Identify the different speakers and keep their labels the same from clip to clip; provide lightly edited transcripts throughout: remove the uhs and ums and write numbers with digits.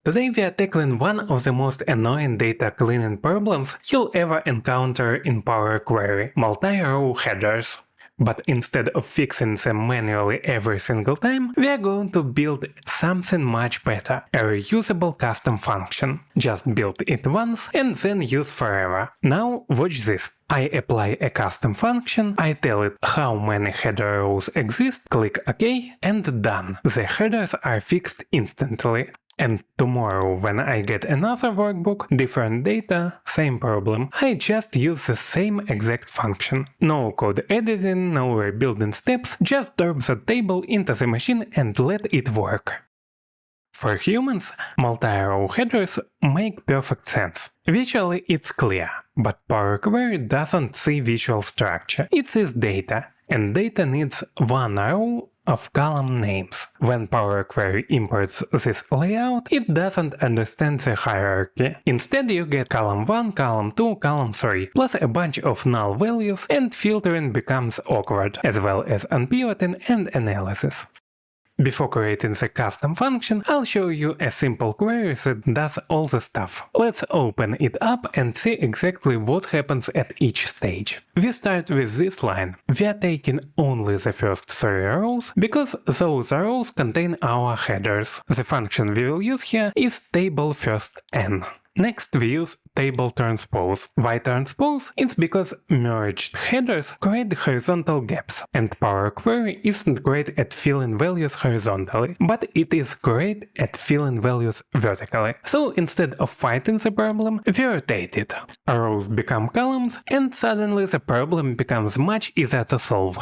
Speaker 1: Today we are tackling one of the most annoying data cleaning problems you'll ever encounter in Power Query – multi-row headers. But instead of fixing them manually every single time, we are going to build something much better – a reusable custom function. Just build it once and then use forever. Now watch this. I apply a custom function, I tell it how many header rows exist, click OK, and done. The headers are fixed instantly. And tomorrow, when I get another workbook, different data, same problem, I just use the same exact function. No code editing, no rebuilding steps, just drop the table into the machine and let it work. For humans, multi-row headers make perfect sense. Visually it's clear, but Power Query doesn't see visual structure, it sees data, and data needs one row of column names. When Power Query imports this layout, it doesn't understand the hierarchy. Instead you get column 1, column 2, column 3, plus a bunch of null values, and filtering becomes awkward, as well as unpivoting and analysis. Before creating the custom function, I'll show you a simple query that does all the stuff. Let's open it up and see exactly what happens at each stage. We start with this line. We are taking only the first 3 rows, because those rows contain our headers. The function we will use here is table first n. Next we use table transpose. Why transpose? It's because merged headers create horizontal gaps, and Power Query isn't great at filling values horizontally, but it is great at filling values vertically. So instead of fighting the problem, we rotate it. Rows become columns, and suddenly the problem becomes much easier to solve.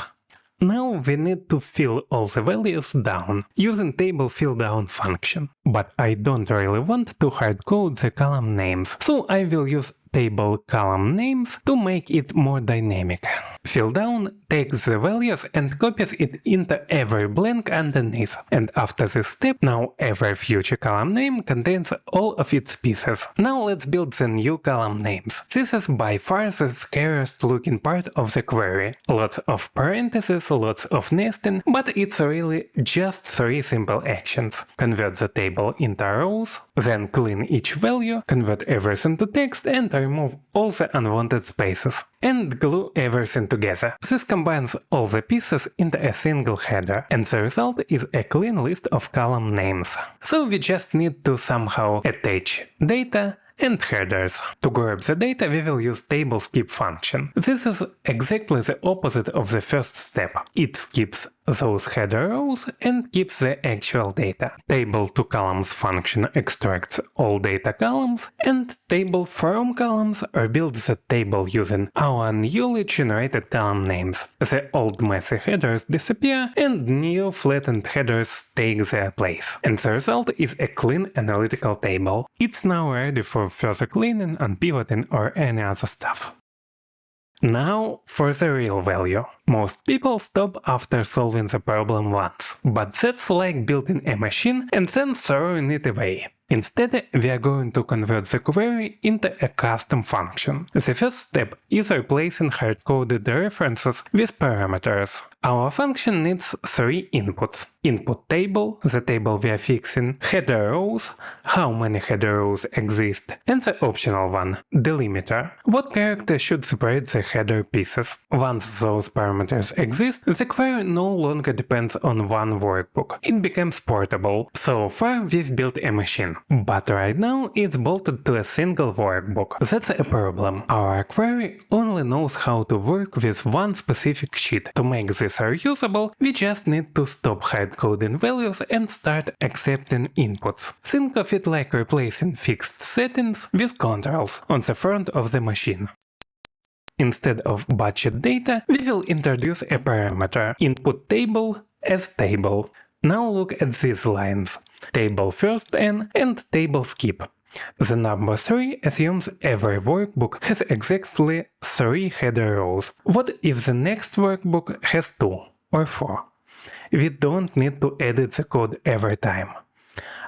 Speaker 1: Now we need to fill all the values down, using table fillDown function. But I don't really want to hardcode the column names, so I will use table column names to make it more dynamic. FillDown takes the values and copies it into every blank underneath, and after this step, now every future column name contains all of its pieces. Now let's build the new column names. This is by far the scariest looking part of the query. Lots of parentheses, lots of nesting, but it's really just 3 simple actions. Convert the table into rows, then clean each value, convert everything to text and remove all the unwanted spaces, and glue everything together. This combines all the pieces into a single header, and the result is a clean list of column names. So we just need to somehow attach data and headers. To grab the data, we will use table skip function. This is exactly the opposite of the first step. It skips those header rows and keeps the actual data. Table to columns function extracts all data columns, and table from columns rebuilds the table using our newly generated column names. The old messy headers disappear and new flattened headers take their place. And the result is a clean analytical table. It's now ready for further cleaning, unpivoting or any other stuff. Now for the real value. Most people stop after solving the problem once, but that's like building a machine and then throwing it away. Instead, we are going to convert the query into a custom function. The first step is replacing hard-coded references with parameters. Our function needs 3 inputs. Input table, the table we are fixing, header rows, how many header rows exist, and the optional one, delimiter, what character should separate the header pieces. Once those parameters exist, the query no longer depends on one workbook. It becomes portable. So far we've built a machine. But right now it's bolted to a single workbook. That's a problem. Our query only knows how to work with one specific sheet. To make this reusable, we just need to stop hardcoding values and start accepting inputs. Think of it like replacing fixed settings with controls on the front of the machine. Instead of budget data, we will introduce a parameter, input table as table. Now look at these lines. Table first n and table skip. The number 3 assumes every workbook has exactly 3 header rows. What if the next workbook has 2 or 4? We don't need to edit the code every time.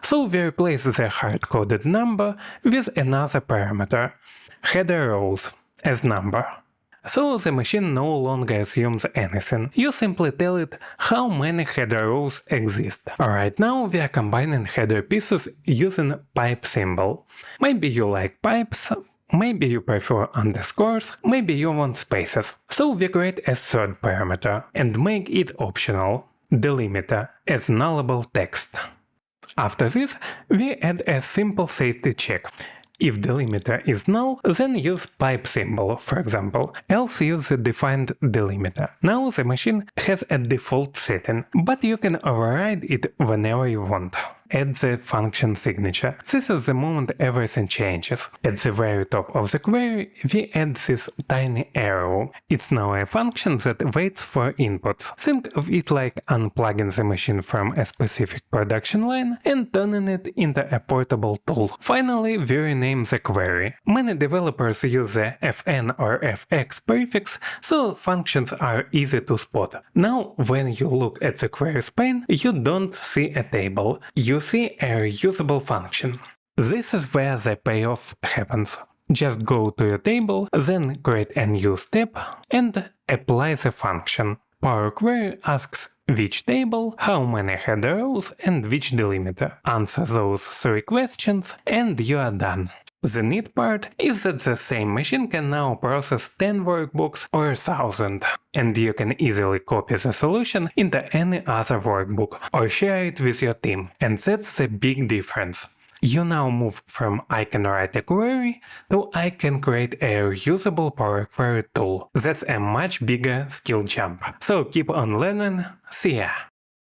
Speaker 1: So we replace the hard-coded number with another parameter, header rows, as number. So the machine no longer assumes anything. You simply tell it how many header rows exist. Right now we are combining header pieces using pipe symbol. Maybe you like pipes, maybe you prefer underscores, maybe you want spaces. So we create a third parameter and make it optional, delimiter, as nullable text. After this, we add a simple safety check. If delimiter is null, then use pipe symbol, for example, else use the defined delimiter. Now the machine has a default setting, but you can override it whenever you want. Add the function signature. This is the moment everything changes. At the very top of the query, we add this tiny arrow. It's now a function that waits for inputs. Think of it like unplugging the machine from a specific production line and turning it into a portable tool. Finally, we rename the query. Many developers use the fn or fx prefix, so functions are easy to spot. Now, when you look at the queries pane, you don't see a table. You see a reusable function. This is where the payoff happens. Just go to your table, then create a new step and apply the function. Power query asks which table, how many header rows and which delimiter. Answer those 3 questions and you are done. The neat part is that the same machine can now process 10 workbooks or 1000, and you can easily copy the solution into any other workbook or share it with your team. And that's the big difference. You now move from I can write a query to I can create a reusable Power Query tool. That's a much bigger skill jump. So keep on learning, see ya!